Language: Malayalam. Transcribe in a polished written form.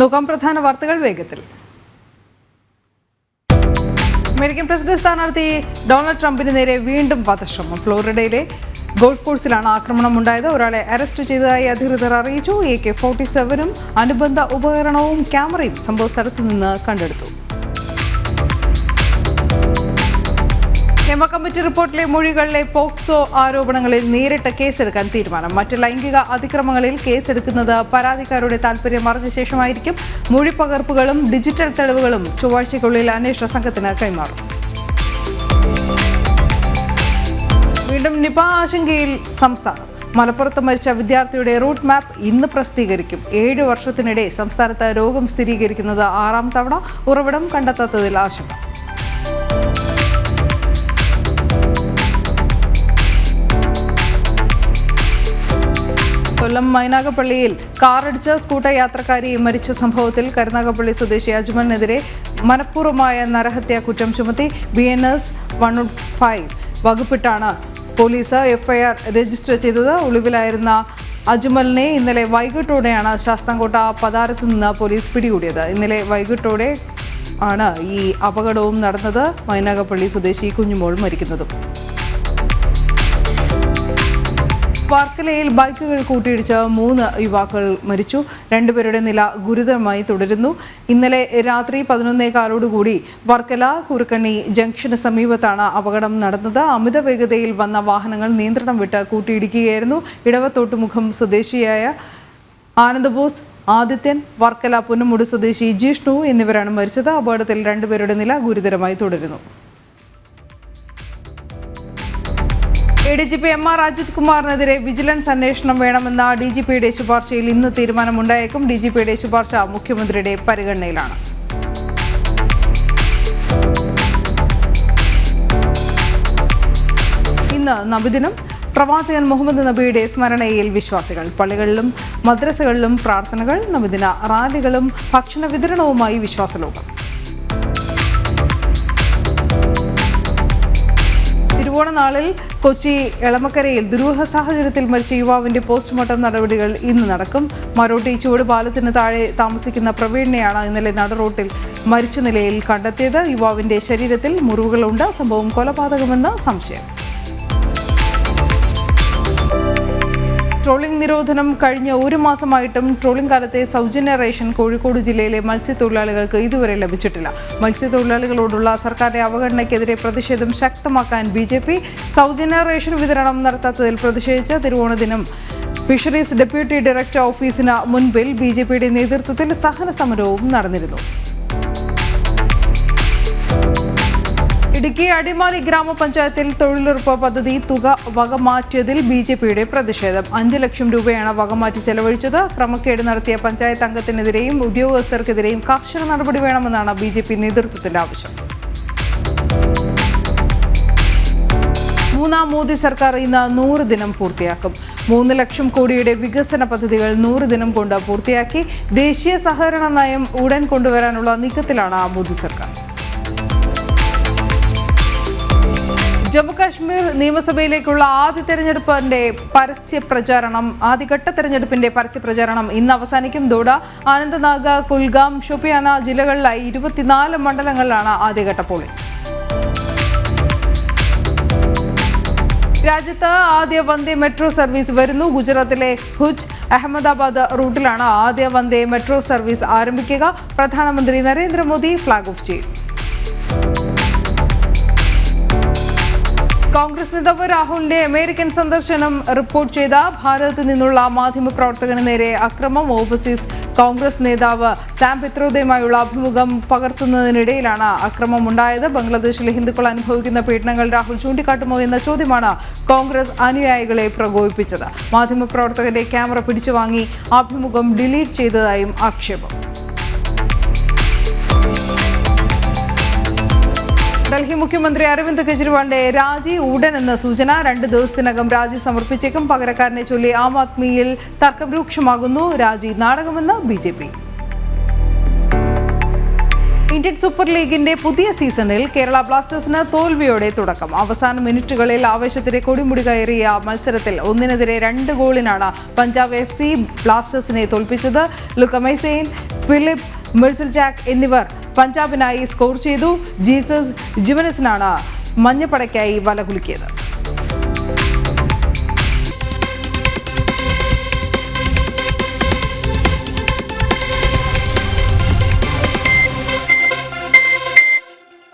നോക്കാം പ്രധാന വാർത്തകൾ വേഗത്തിൽ. അമേരിക്കൻ പ്രസിഡന്റ് സ്ഥാനാർത്ഥി ഡൊണാൾഡ് ട്രംപിന് നേരെ വീണ്ടും വധശ്രമം. ഫ്ലോറിഡയിലെ ഗോൾഫ് കോഴ്സിലാണ് ആക്രമണം ഉണ്ടായത്. ഒരാളെ അറസ്റ്റ് ചെയ്തതായി അധികൃതർ അറിയിച്ചു. AK-47 അനുബന്ധ ഉപകരണവും ക്യാമറയും സംഭവ സ്ഥലത്ത് നിന്ന് കണ്ടെടുത്തു. ഹേമ കമ്മിറ്റി റിപ്പോർട്ടിലെ മൊഴികളിലെ പോക്സോ ആരോപണങ്ങളിൽ നേരിട്ട് കേസെടുക്കാൻ തീരുമാനം. മറ്റ് ലൈംഗിക അതിക്രമങ്ങളിൽ കേസെടുക്കുന്നത് പരാതിക്കാരുടെ താൽപര്യം അറിഞ്ഞ ശേഷമായിരിക്കും. മൊഴിപ്പകർപ്പുകളും ഡിജിറ്റൽ തെളിവുകളും ചൊവ്വാഴ്ചയ്ക്കുള്ളിൽ അന്വേഷണ സംഘത്തിന് കൈമാറും. വീണ്ടും നിപ ആശങ്കയിൽ സംസ്ഥാനം. മലപ്പുറത്ത് മരിച്ച വിദ്യാർത്ഥിയുടെ റൂട്ട് മാപ്പ് ഇന്ന് പ്രസിദ്ധീകരിക്കും. 7 വർഷത്തിനിടെ സംസ്ഥാനത്ത് രോഗം സ്ഥിരീകരിക്കുന്നത് 6ാം തവണ. ഉറവിടം കണ്ടെത്താത്തതിൽ ആശങ്ക. കൊല്ലം മൈനാഗപ്പള്ളിയിൽ കാറടിച്ച് സ്കൂട്ടർ യാത്രക്കാരി മരിച്ച സംഭവത്തിൽ കരുനാഗപ്പള്ളി സ്വദേശി അജ്മലിനെതിരെ മനഃപൂർവ്വമായ നരഹത്യാ കുറ്റം ചുമത്തി BNS 105 വകുപ്പിട്ടാണ് പോലീസ് FIR രജിസ്റ്റർ ചെയ്തത്. ഒളിവിലായിരുന്ന അജ്മലിനെ ഇന്നലെ വൈകിട്ടോടെയാണ് ശാസ്താംകോട്ട പതാരത്ത് നിന്ന് പോലീസ് പിടികൂടിയത്. ഇന്നലെ വൈകിട്ടോടെ ആണ് ഈ അപകടവും നടന്നത്. മൈനാഗപ്പള്ളി സ്വദേശി കുഞ്ഞുമോൾ മരിക്കുന്നതും. വർക്കലയിൽ ബൈക്കുകൾ കൂട്ടിയിടിച്ച് 3 യുവാക്കൾ മരിച്ചു. 2 പേരുടെ നില ഗുരുതരമായി തുടരുന്നു. ഇന്നലെ രാത്രി 11:15 വർക്കല കുറുക്കണ്ണി ജംഗ്ഷന് സമീപത്താണ് അപകടം നടന്നത്. അമിത വേഗതയിൽ വന്ന വാഹനങ്ങൾ നിയന്ത്രണം വിട്ട് കൂട്ടിയിടിക്കുകയായിരുന്നു. ഇടവത്തോട്ടുമുഖം സ്വദേശിയായ ആനന്ദബോസ്, ആദിത്യൻ, വർക്കല പുന്നമുട് സ്വദേശി ജിഷ്ണു എന്നിവരാണ് മരിച്ചത്. അപകടത്തിൽ 2 പേരുടെ നില ഗുരുതരമായി തുടരുന്നു. ADGP MR അജിത് കുമാറിനെതിരെ വിജിലൻസ് അന്വേഷണം വേണമെന്ന DGPയുടെ ശുപാർശയിൽ ഇന്ന് തീരുമാനമുണ്ടായേക്കും. DGPയുടെ ശുപാർശ മുഖ്യമന്ത്രിയുടെ പരിഗണനയിലാണ്. ഇന്ന് നബിദിനം. പ്രവാചകൻ മുഹമ്മദ് നബിയുടെ സ്മരണയിൽ വിശ്വാസികൾ. പള്ളികളിലും മദ്രസകളിലും പ്രാർത്ഥനകൾ, നബിദിന റാലികളും ഭക്ഷണ വിതരണവുമായി വിശ്വാസലോകം. തിരുവോണനാളിൽ കൊച്ചി എളമക്കരയിൽ ദുരൂഹ സാഹചര്യത്തിൽ മരിച്ച യുവാവിന്റെ പോസ്റ്റ്മോർട്ടം നടപടികൾ ഇന്ന് നടക്കും. മരോട്ടി ചുവട് പാലത്തിന് താഴെ താമസിക്കുന്ന പ്രവീണിനെയാണ് ഇന്നലെ നടുറോട്ടിൽ മരിച്ച നിലയിൽ കണ്ടെത്തിയത്. യുവാവിന്റെ ശരീരത്തിൽ മുറിവുകളുണ്ട്. സംഭവം കൊലപാതകമെന്ന് സംശയം. ട്രോളിംഗ് നിരോധനം കഴിഞ്ഞ 1 മാസമായിട്ടും ട്രോളിംഗ് കാലത്തെ സൗജന്യ റേഷൻ കോഴിക്കോട് ജില്ലയിലെ മത്സ്യത്തൊഴിലാളികൾക്ക് ഇതുവരെ ലഭിച്ചിട്ടില്ല. മത്സ്യത്തൊഴിലാളികളോടുള്ള സർക്കാരിന്റെ അവഗണനയ്ക്കെതിരെ പ്രതിഷേധം ശക്തമാക്കാൻ BJP സൗജന്യ റേഷൻ വിതരണം നടത്താത്തതിൽ പ്രതിഷേധിച്ച് തിരുവോണദിനം ഫിഷറീസ് ഡെപ്യൂട്ടി ഡയറക്ടർ ഓഫീസിന് മുൻപിൽ BJPയുടെ നേതൃത്വത്തിൽ സഹന സമരവും നടന്നിരുന്നു. ഇടുക്കി അടിമാലി ഗ്രാമപഞ്ചായത്തിൽ തൊഴിലുറപ്പ് പദ്ധതി തുക വകമാറ്റിയതിൽ BJPയുടെ പ്രതിഷേധം. 5 ലക്ഷം രൂപയാണ് വകമാറ്റി ചെലവഴിച്ചത്. ക്രമക്കേട് നടത്തിയ പഞ്ചായത്ത് അംഗത്തിനെതിരെയും ഉദ്യോഗസ്ഥർക്കെതിരെയും കർശന നടപടി വേണമെന്നാണ് BJP നേതൃത്വത്തിന്റെ ആവശ്യം. 3ാം മോദി സർക്കാർ ഇന്ന് 100 ദിനം പൂർത്തിയാക്കും. 3 ലക്ഷം കോടിയുടെ വികസന പദ്ധതികൾ 100 ദിനം കൊണ്ട് പൂർത്തിയാക്കി. ദേശീയ സഹകരണ നയം ഉടൻ കൊണ്ടുവരാനുള്ള നീക്കത്തിലാണ് മോദി സർക്കാർ. ജമ്മുകാശ്മീർ നിയമസഭയിലേക്കുള്ള ആദ്യഘട്ട തെരഞ്ഞെടുപ്പിന്റെ പരസ്യപ്രചാരണം ഇന്ന് അവസാനിക്കും. ദോഡ, ആനന്ത്നാഗ്, കുൽഗാം, ഷോപ്പിയാന ജില്ലകളിലായി 24 മണ്ഡലങ്ങളിലാണ് ആദ്യഘട്ട പോളിംഗ്. രാജ്യത്ത് ആദ്യ വന്ദേ മെട്രോ സർവീസ് വരുന്നു. ഗുജറാത്തിലെ ഭുജ് അഹമ്മദാബാദ് റൂട്ടിലാണ് ആദ്യ വന്ദേ മെട്രോ സർവീസ് ആരംഭിക്കുക. പ്രധാനമന്ത്രി നരേന്ദ്രമോദി ഫ്ളാഗ് ഓഫ് ചെയ്യും. കോൺഗ്രസ് നേതാവ് രാഹുലിന്റെ അമേരിക്കൻ സന്ദർശനം റിപ്പോർട്ട് ചെയ്ത ഭാരതത്തിൽ നിന്നുള്ള മാധ്യമപ്രവർത്തകന് നേരെ അക്രമം. ഓവർസീസ് കോൺഗ്രസ് നേതാവ് സാം പിത്രോദയുമായുള്ള അഭിമുഖം പകർത്തുന്നതിനിടയിലാണ് അക്രമം ഉണ്ടായത്. ബംഗ്ലാദേശിലെ ഹിന്ദുക്കൾ അനുഭവിക്കുന്ന പീഡനങ്ങൾ രാഹുൽ ചൂണ്ടിക്കാട്ടുമോ എന്ന ചോദ്യമാണ് കോൺഗ്രസ് അനുയായികളെ പ്രകോപിപ്പിച്ചത്. മാധ്യമപ്രവർത്തകന്റെ ക്യാമറ പിടിച്ചുവാങ്ങി അഭിമുഖം ഡിലീറ്റ് ചെയ്തതായും ആക്ഷേപം. ഡൽഹി മുഖ്യമന്ത്രി അരവിന്ദ് കെജ്രിവാളിന്റെ രാജി ഉടനെന്ന് സൂചന. 2 ദിവസത്തിനകം രാജി സമർപ്പിച്ചേക്കും. പകരക്കാരനെ ചൊല്ലി ആം ആദ്മിയിൽ തർക്കം രൂക്ഷമാകുന്നു. രാജി നാടകമെന്ന് BJP. ഇന്ത്യൻ സൂപ്പർ ലീഗിന്റെ പുതിയ സീസണിൽ കേരള ബ്ലാസ്റ്റേഴ്സിന് തോൽവിയോടെ തുടക്കം. അവസാന മിനിറ്റുകളിൽ ആവേശത്തിന്റെ കൊടിമുടി കയറിയ മത്സരത്തിൽ 1-2 ഗോളിനാണ് പഞ്ചാബ് FC ബ്ലാസ്റ്റേഴ്സിനെ തോൽപ്പിച്ചത്. ലുക്ക മെയ്സെയിൻ, ഫിലിപ്പ് മിർസൽജാക്ക് എന്നിവർ പഞ്ചാബിനായി സ്കോർ ചെയ്തു. ജീസസ് ജിമനസിനാണ് മഞ്ഞപ്പടയ്ക്കായി വല കുലുക്കിയത്.